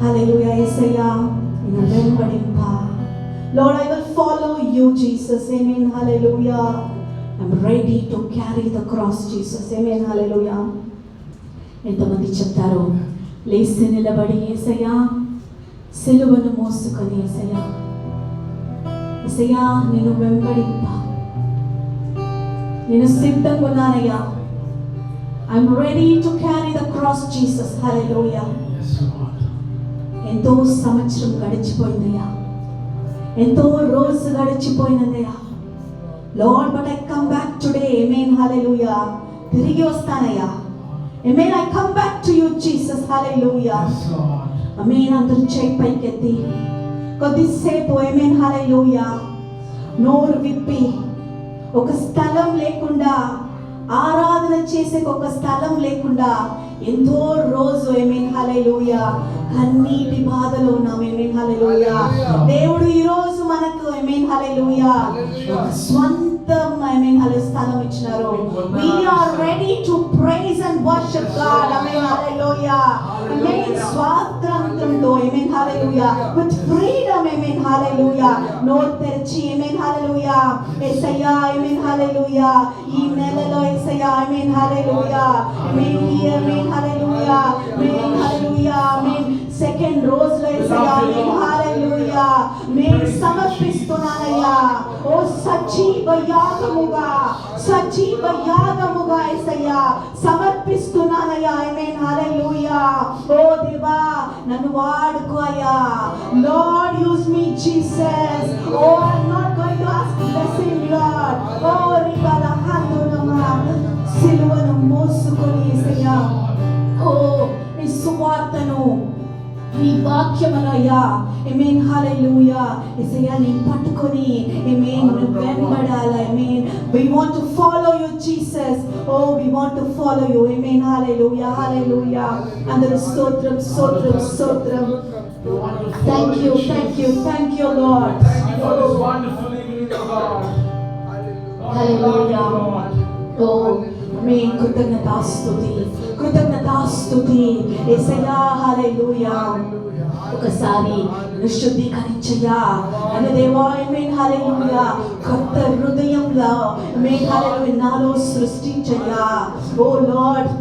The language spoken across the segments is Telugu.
హల్లెలూయా యేసయ్యా నిన్ను వెంబడింప. Lord, I will follow you, Jesus. Amen. Hallelujah. I'm ready to carry the cross, Jesus. Amen. Hallelujah. ఎంతమంది చెప్తారు, లేచి నిలబడి యేసయ్యా సిలువను మోసుకొని యేసయ్యా యేసయ్యా నిన్ను వెంబడింప నేను సిద్ధంగా ఉన్నానయ్యా. I'm ready to carry the cross, Jesus. Hallelujah. ఎంతో సంవత్సరం గడిచిపోయిందయ్యా, ఎంతో రోజు గడిచిపోయినదయ్యా. Lord, but I come back today. Amen. Hallelujah. తిరిగి వస్తానయ్యా. Amen. I come back to you Jesus. Hallelujah. Amen. అందరూ చేయి పైకెత్తి కొద్దిసేపు ఆమేన్ హల్లెలూయా నోరు విప్పి, ఒక స్థలం లేకుండా ఆరాధన చేసే ఒక స్థలం లేకుండా ఎంతో రోజు ఆమేన్ హల్లెలూయా కన్నీటి బాధలో ఉన్నాం. ఆమేన్ హల్లెలూయా. దేవుడు ఈ రోజు మనకు ఆమేన్ హల్లెలూయా స్వంతం ఆమేన్ హల్లెలూయా స్థలం ఇచ్చినారు. We are ready to praise and worship God. Amen hallelujah. Amen. స్వాతంత్రంతో amen hallelujah with freedom. ఆమేన్ హల్లెలూయా. నోరు తెరిచి ఆమేన్ హల్లెలూయా యేసయ్యా ఆమేన్ హల్లెలూయా ఈ నెలలో యేసయ్యా ఆమేన్ హల్లెలూయా ఆమేన్ ఆమేన్ హల్లెలూయా ఆమేన్ హల్లెలూయా ఆమేన్ సెకండ్ రోజులో యేసయ్యా ఆమేన్ హల్లెలూయా ఆమేన్ సమర్పిస్తూ సమర్పిస్తున్నానయ్యా. ఓ సజీవ యాగముగా యేసయ్యా సమర్పిస్తున్నానయ్యా. ఆమేన్, హల్లెలూయా. ఓ దేవా నన్ను వాడుకో అయ్యా. Lord use me Jesus. Oh I am not going to ask blessing lord. ఓ రిబాల హందునమా సిలువను మోసుకొని యేసయ్యా, ఓ నీ సువార్తను, నీ వాక్యమునయ్యా, ఆమేన్, హల్లెలూయా, యేసయ్యా నీ పట్టుకొని ఆమేన్ వెంబడాల. ఆమేన్, we want to follow you Jesus. Oh, we want to follow you. Amen, hallelujah, hallelujah. అందరూ స్తోత్రం స్తోత్రం స్తోత్రం. Thank you Lord. Thank you for this wonderful evening, O God. Hallelujah. Oh, ఆమేన్, కృతజ్ఞతాస్తుతి యేసయ్యా, హల్లెలూయా. ఒకసారి శుద్ధీకరించయ్యా నన్ను దేవా. ఆమేన్, హల్లెలూయా. కొత్త హృదయంలో ఆమేన్, హల్లెలూయా నాలో సృష్టించయ్యా. ఓ lord,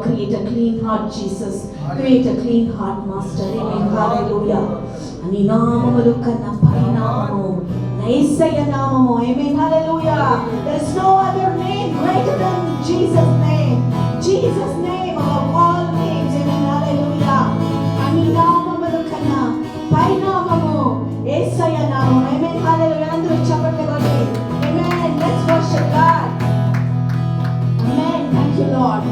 create a clean heart Jesus, create a clean heart Master. Amen, hallelujah. అని నామములు కన్నా పై నామము యేసయ్య నామము. Amen, hallelujah. There is no other name greater than Jesus name. Jesus name above all names. Amen, hallelujah. అని నామములు కన్నా పై నామము యేసయ్య నామము. Amen, hallelujah. అందరూ చప్పట్లు కొట్టి Amen, let's worship God. Amen, thank you Lord.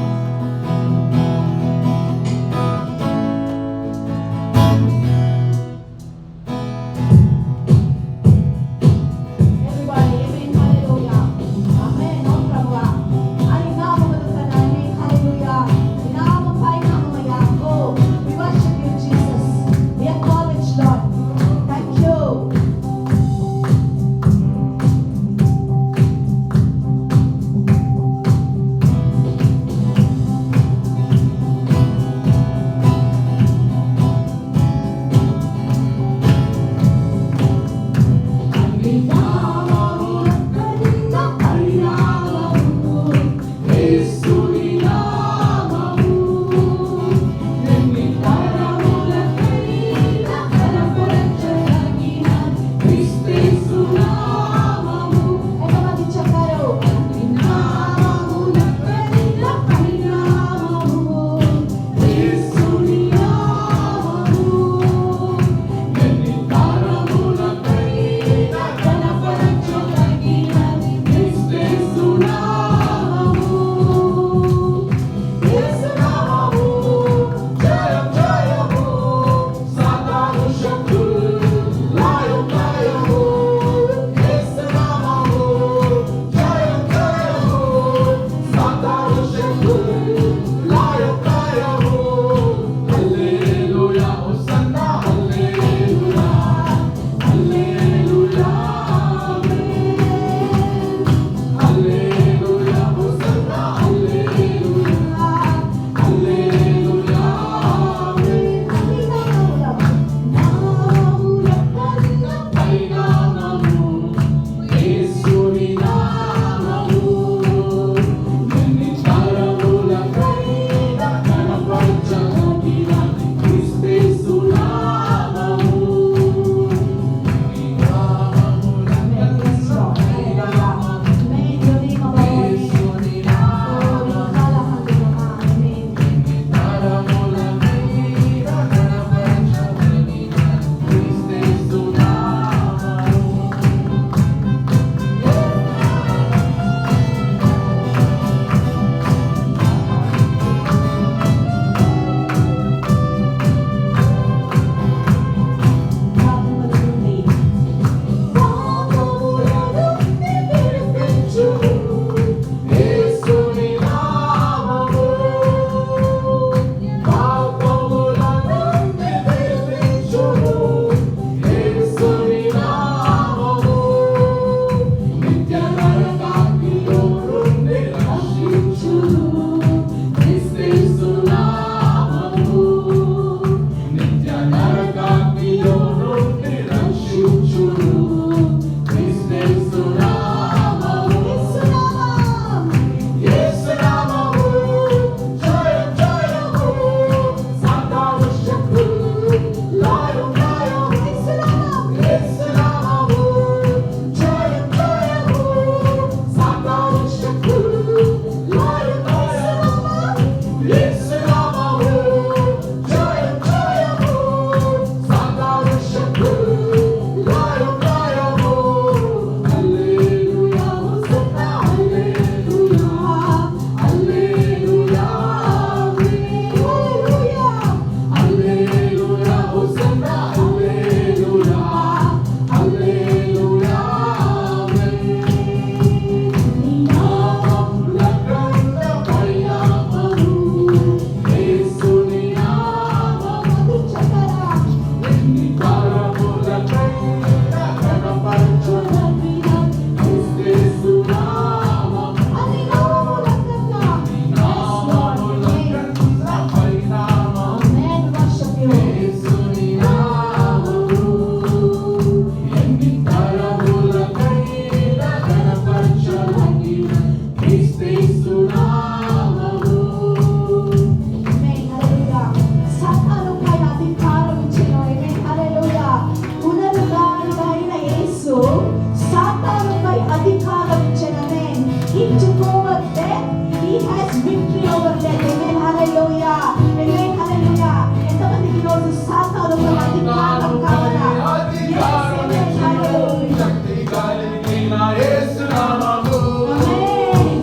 victory over death. Amen. Hallelujah. Amen. Hallelujah. ఎంతమందికి ఈరోజు సాతాను పైన అధికారం కావాలా? Yes. Amen. Hallelujah. శక్తి కలిగిన యేసు నామము. Amen.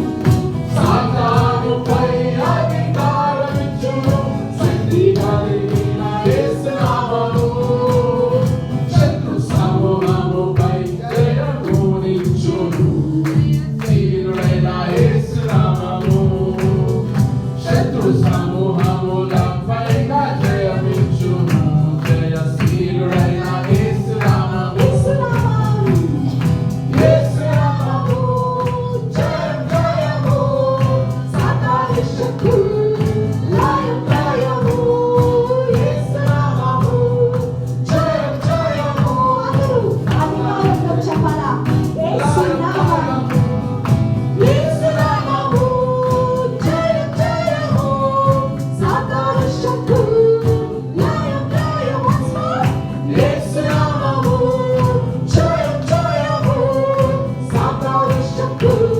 సాతానుపై అధికారమిచ్చును. శక్తి కలిగిన యేసు నామము. శత్రు సమూహముపై జయమునిచ్చును. వీరుడైన యేసు నామము. శత్రు సమూహములపై జయమిచ్చును. జయశీలుడైన యేసు నామము. యేసు నామం. యేసు నామము. జయం జయము. సాతాను శక్తులు లయం లయము. యేసు నామము. జయం జయము. అధికారంతో చెప్పాలా? యేసు నామం. యేసు నామము. జయం జయము. సాతాను శక్తులు లయం లయము. యేసు నామము. జయం జయము. సాతాను శక్తులు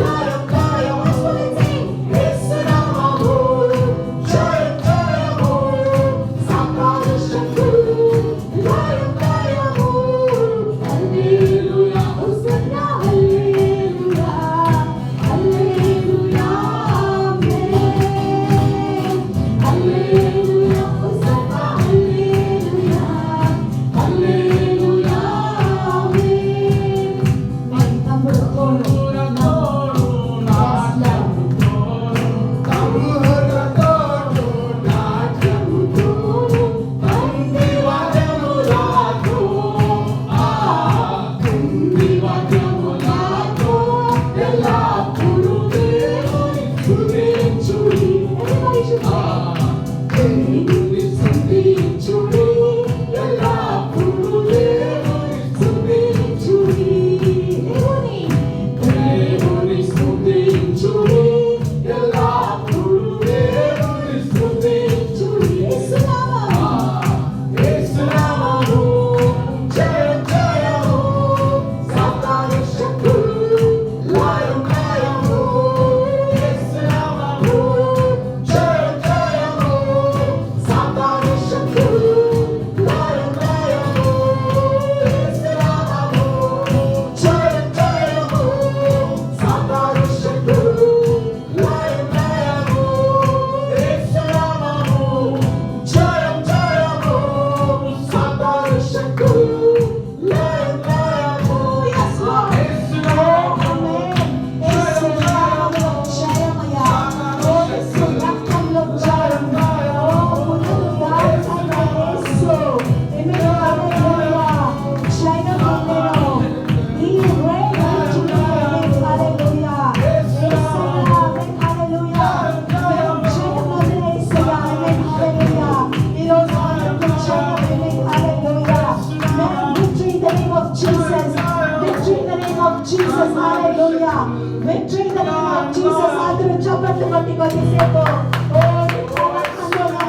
లయం లయము. యేసు నామము. జయం జయము. సాతాను శక్తులు లయం లయము. హల్లెలూయా. హోసన్నా హల్లెలూయా. హల్లెలూయా. ఆమేన్. హల్లెలూయా. హోసన్నా హల్లెలూయా. హల్లెలూయా. ఆమేన్. మన తమ్ముడు everybody should say దేవుని యేసు నామం. Yes, Lord. ఆమేన్. యేసు నామములో జయమయ్యా. యేసు రక్తంలో జయం. ఓ పునరుద్ధారణ యేసు. ఆమేన్. హల్లెలూయా. జయం పొందెను. He reigned today. హల్లెలూయా. యేసయ్యా. ఆమేన్. హల్లెలూయా. మేము జయం పొందిన యేసయ్యా. ఆమేన్. హల్లెలూయా. ఈరోజు మనకు జయం. ఆమేన్. హల్లెలూయా. Victory in the name of Jesus. Victory in the name of Jesus. Hallelujah. Victory in the name of Jesus. అందరూ చప్పట్లు కొట్టి కొద్దిసేపు. ఓ హల్లెలూయా.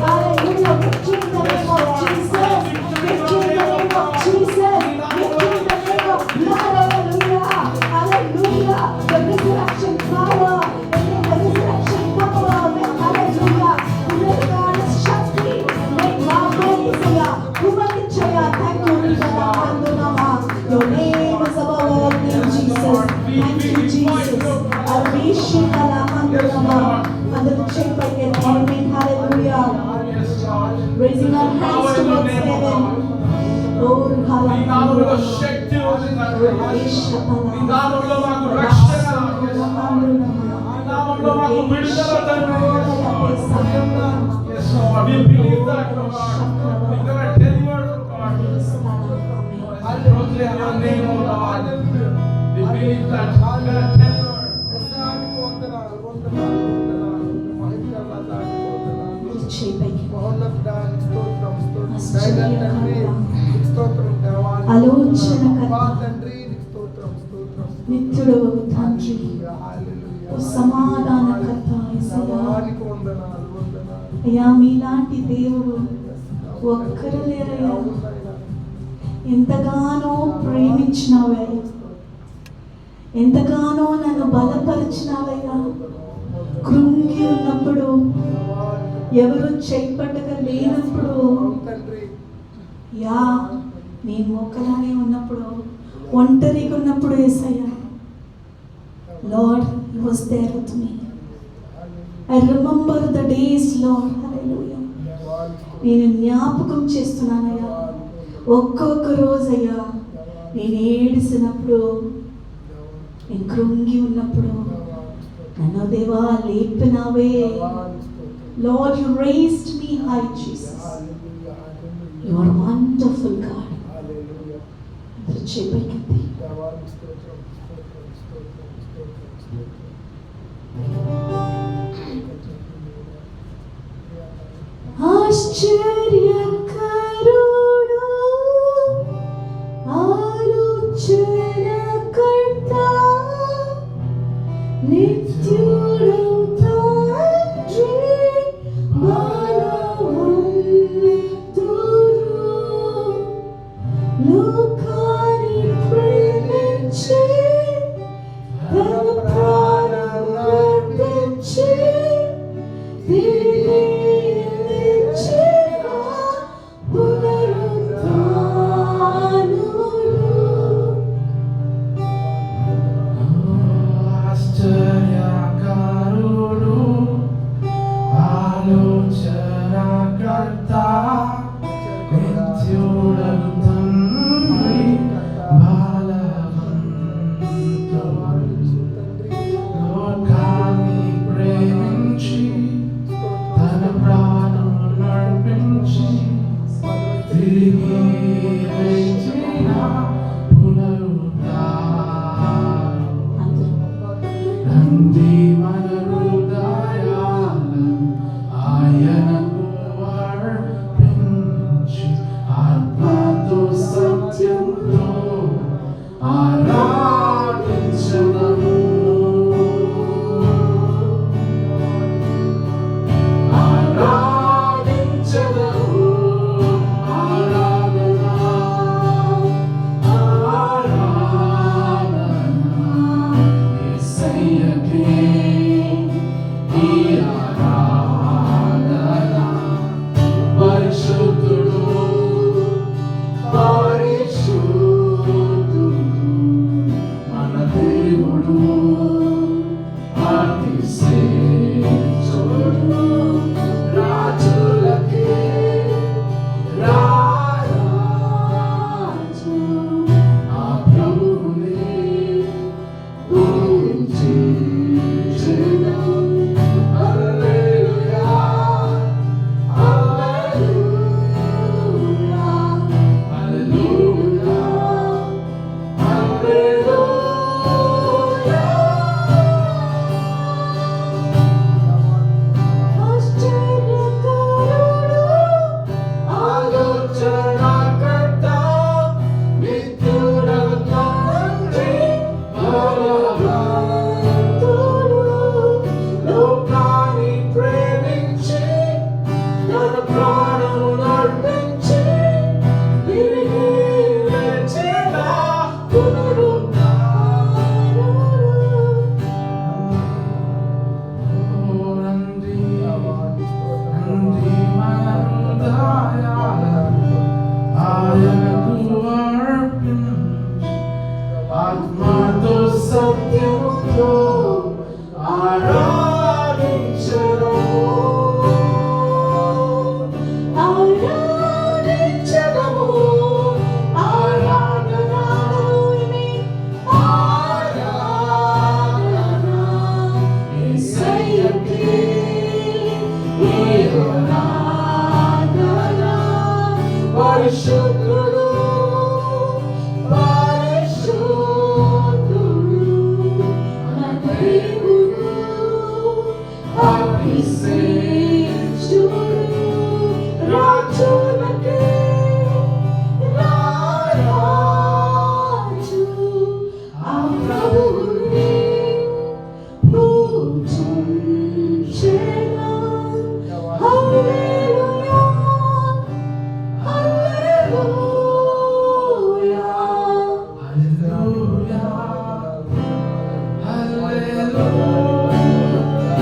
Hallelujah. Victory in the name of Jesus. Victory in the name of Jesus. Victory in the name of blood. Hallelujah. Hallelujah. The resurrection power. Amen. The resurrection power. Amen. Hallelujah. పునరుద్ధారణ Shakti. Amen. మామోనిసయ. కుమరిచయ. Thank you, Rita. Hallelujah. Your name is above all names, Jesus. Thank you, Jesus. Arvishina Hallelujah. అందరూ చేయి పైకెత్తి. Amen. Hallelujah. Raising our hands towards heaven. Oh, నీ నామములో శక్తి ఉంది తండ్రి. నీ నామములో మాకు రక్షణ. నీ నామములో మాకు విడుదల తండ్రి. Yes, Lord. We believe that, Lord. We got delivered, Lord. I proclaim your name, O Lord. We believe that we got delivered. చేయి పైకి. నిత్యుడు తండ్రి, సమాధానకర్త యేసయ్యా. అయ్యా, మీలాంటి దేవుడు ఒక్కరు లేరయ్యా. ఎంతగానో ప్రేమించినావయ్యా, ఎంతగానో నన్ను బలపరిచినావయ్యా. కృంగి ఉన్నప్పుడు, ఎవరు చేపట్టక లేనప్పుడు, యా నేను ఒక్కలానే ఉన్నప్పుడు, ఒంటరిగా ఉన్నప్పుడు యేసయ్య, Lord, He was there with me. I remember the days, Lord. Hallelujah. నేను జ్ఞాపకం చేస్తున్నానయ్యా, ఒక్కొక్క రోజయ్యా నేను ఏడిసినప్పుడు, నేను కృంగి ఉన్నప్పుడు నన్ను దేవా లేపినావే. Lord, you raised me high, Jesus. You are wonderful, God. అందరూ చేపైకింది. ఆశ్చర్యకరుడు, ఆలోచనకర్త, నిత్యుడు తండ్రి, బలవంతుడు, లోకాన్ని ప్రేమించి తన ప్రాణం అర్పించి తిరిగి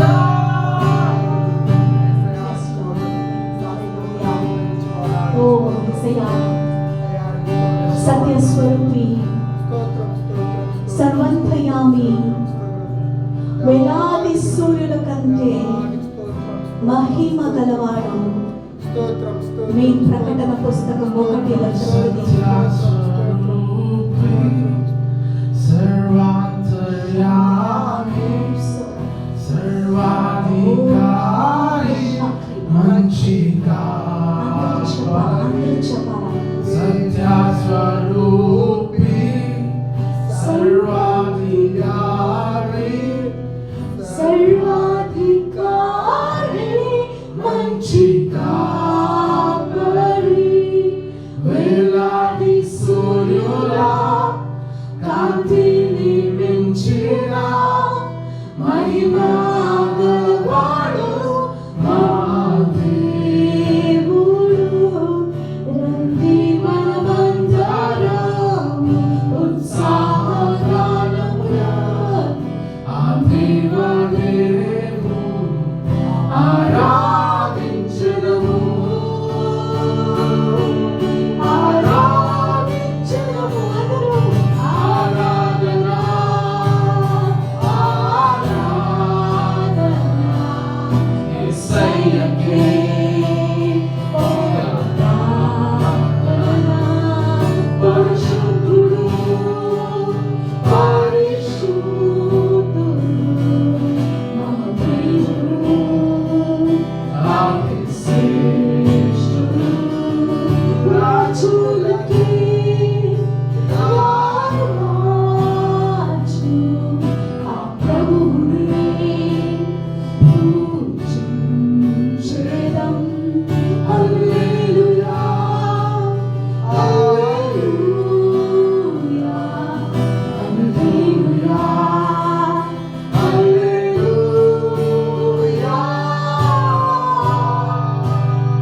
Hallelujah. మహిమ గలవాడు. మీ ప్రకటన పుస్తకం 1లో చదివితే సర్వాధికారి మంచి అందరూ చెప్పాలి. సత్యస్వరూపి సర్వాధికారి సర్వాధికారి మంచి కాపరి, వేలాది సూర్యుల కాంతిని మించిన మహిమా గలవాడు మా దేవుడు. రండి మనమందరం ఉత్సాహగానముగా ఆ దేవదేవుని ఆరాధించుదము. ఆరాధించుదము అందరూ. ఆరాధన ఆరాధన యేసయ్యకే పరిశుద్ధుడు, పరిశుద్ధుడు, మా ప్రియుడు, అతి శ్రేష్ఠుడు. రాజులకి రాజు, ఆ ప్రభువుని పూజించెదం. హల్లెలూయా, హల్లెలూయా, హల్లెలూయా, హల్లెలూయా.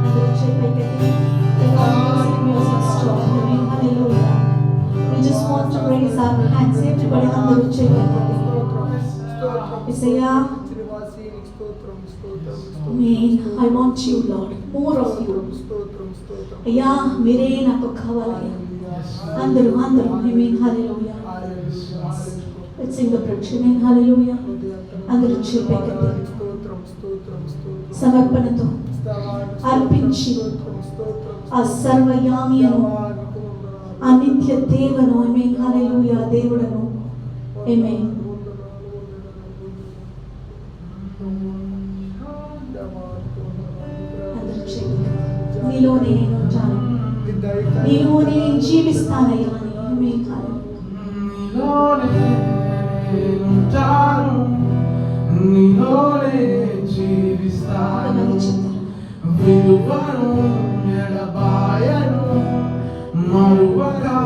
అందరూ చేతులెత్తి, music stop. Hallelujah. We just want to raise our hands. Everybody అందరూ చేతులెత్తి. Isaiah, Amen. I want you, Lord. More of you. అయ్యా మీరే నాకు కావాలయ్యా. అందరూ అందరూ Amen. Hallelujah. Let's sing the bridge. Amen. Hallelujah. అందరూ చేతులెత్తి సమర్పణతో అర్పించి ఆ సర్వయామియను, ఆ నిత్య దేవను, Amen. Hallelujah, దేవుడను, Amen. అందరూ చేతులెత్తి. నీలోనే నేను ఉంటాను, నీలోనే నేను జీవిస్తానయ్యా అని. Amen. Hallelujah. నీలోనే నీలోనే జీవిస్తాను. కొంతమంది చెప్తారు విలువను ఎడబాయను, మరువగా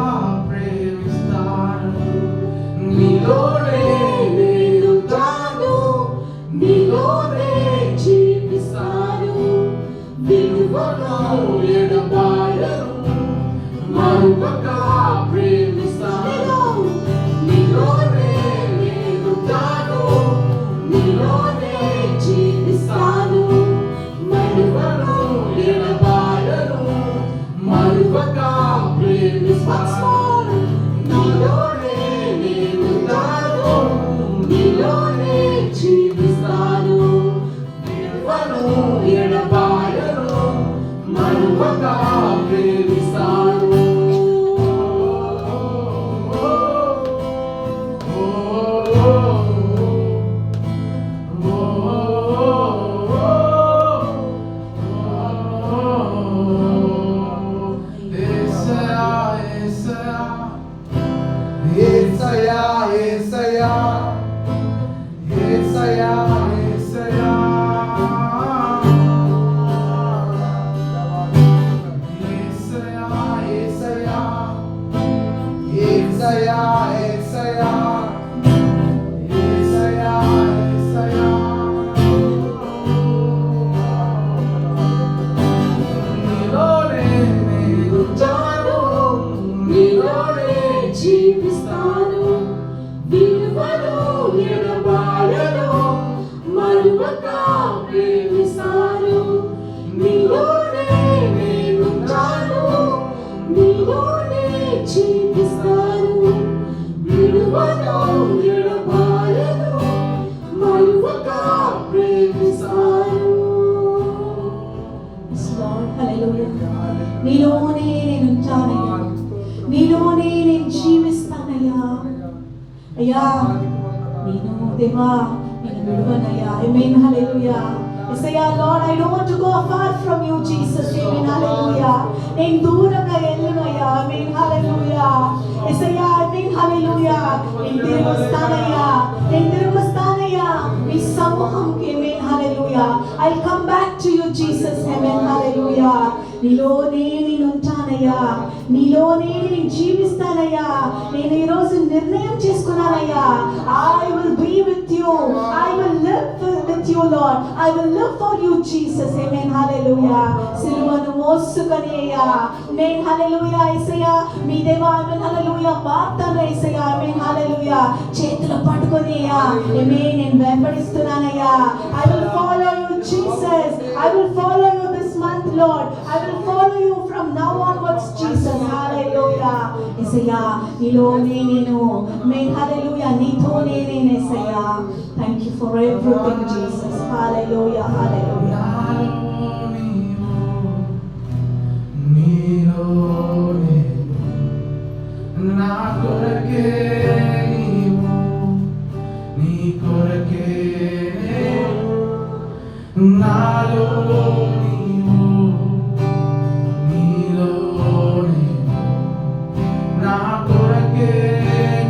ప్రేమిస్తాను. నీలోనే నేనుంటాను, నీలోనే జీవిస్తాను. విలువను ఎడబాయను, మరువగా ప్రేమిస్తాను. నీలోనే నేనుంటాను, నీలోనే జీవిస్తాను. మరువను ఎడబాయను, మరువగా ప్రేమిస్తాను. నీలోనే నేనుంటాను, నీలోనే జీవిస్తాను. విలువను ఎడబాయను, మరువగా ప్రేమిస్తాను. జీవిస్తాను. విలువను ఎడబాయను, మరువగా ప్రేమిస్తాను. నీలోనే నేనుంటాను, నీలోనే జీవిస్తాను. విలువను ఎడబాయను, మరువగా ప్రేమిస్తాను. అయ్యా నేను దేవా నేను విడువనయ్యా. ఆమేన్ హల్లెలూయా. యేసయ్యా lord I don't want to go far from you Jesus. ఆమేన్ హల్లెలూయా. నేను దూరంగా వెళ్ళనయ్యా. ఆమేన్ హల్లెలూయా. యేసయ్యా ఆమేన్ హల్లెలూయా. నేను తిరిగి వస్తానయ్యా. నేను తిరిగి వస్తానయ్యా మీ సమూహంకి. ఆమేన్ హల్లెలూయా. I will come back to you Jesus. ఆమేన్ హల్లెలూయా. నీలోనే నేను ఉంటానయ్యా. నీలోనే నేను జీవిస్తానయ్యా. నేను ఈ రోజు నిర్ణయం చేసుకున్నానయ్యా. I will be with you. I will live with you Lord. I will live for you Jesus. Amen hallelujah. సిలువను మోసుకొని అయ్యా. Amen hallelujah. యేసయ్యా మీ దేవా. Amen hallelujah. వార్తను యేసయ్యా. Amen hallelujah. చేతులు పట్టుకొని అయ్యా. Amen నేను వెంబడిస్తున్నానయ్యా. I will follow you Jesus. I will follow you this month Lord. I will follow you from now onwards Jesus. Hallelujah. యేసయ్యా నీలోనే నేను. Amen hallelujah. నీతోనే నేను యేసయ్యా. Thank you for everything Jesus. Hallelujah. Hallelujah. నీలోనే నా కొరకే నీవు, నీ కొరకే నేను. నాలో నీవు, నీలోనే నా కొరకే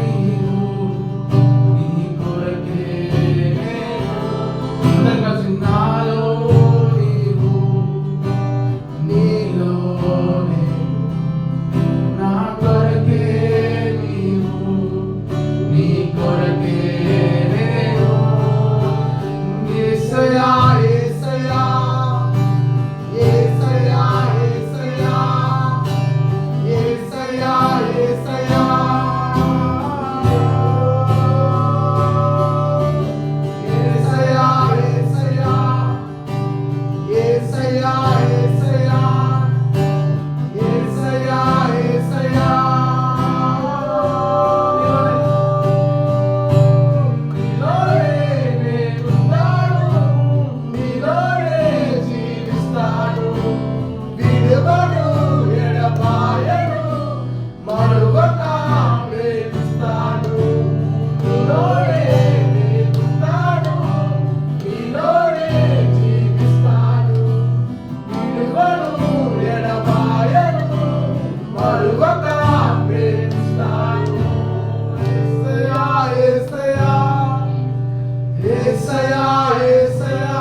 నీవు, నీ కొరకే నేను. అందరం కలిసి నాలో నీవు, నీలోనే నా కొరకే నీవు, నీ కొరకే నేను. యేసయ్యా యేసయ్యా యేసయ్యా యేసయ్యా యేసయ్యా యేసయ్యా యేసయ్యా యేసయ్యా యేసయ్యా యేసయ్యా యేసయ్యా నీలోనే నేనున్నాను, నీలోనే జీవిస్తాను. విడువను ఎడబాయను, మరువక ప్రేమిస్తాను. నీలోనే నేనున్నాను, నీలోనే జీవిస్తాను. విడువను ఎడబాయను, మరువక ప్రేమిస్తాను. యేసయ్యా యేసయ్యా యేసయ్యా యేసయ్యా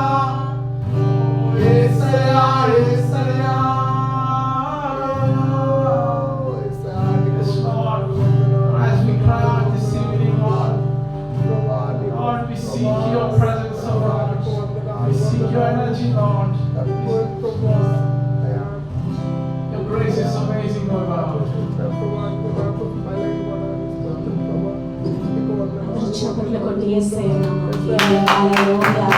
యేసయ్యా యేసయ్యా. Yes, Lord. As we cry out this evening, Lord, Lord, we seek your presence, oh Lord. We seek your energy, Lord. Your grace is amazing, oh Lord. చప్పట్లు కొట్టి యేసయ్యా నామములో. Hallelujah.